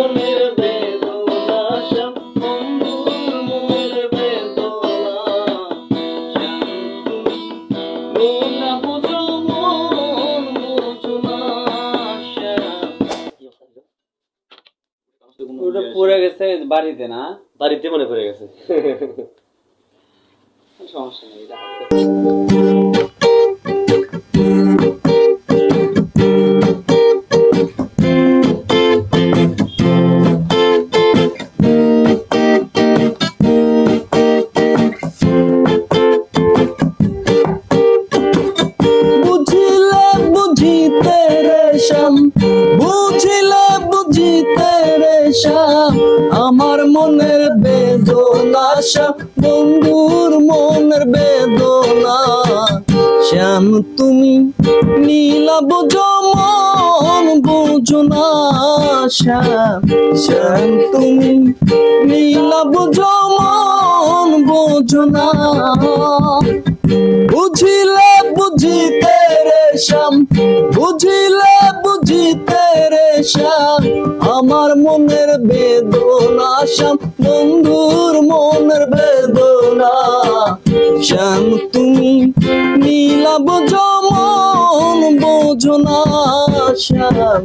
মনের বেদনা শ্যাম বন্ধুর মনের বেদনা শ্যাম তুমি না বুঝো মন বুঝো না শ্যাম। ওটা পড়ে গেছে বাড়িতে না, বাড়িতে মনে পড়ে গেছে। সমস্যা নেই এটা বুঝিলে বুঝিতে রে শ্যাম, বুঝিলে বুঝিতে রে শ্যাম, আমার মনের বেদনা শ্যাম বন্ধুর মনের বেদনা শ্যাম তুমি নীলা বুঝো মন বুঝো না শ্যাম, শ্যাম তুমি নীলা বুঝো মন বুঝো না। বুঝিলে বুঝিতে রে শ্যাম, বুঝিলে বুঝিতে রে শ্যাম, আমার মনের বেদনা শ্যাম বন্ধুর মনের বেদনা শ্যাম তুমি নীলা বুঝো মন বুঝো না শ্যাম,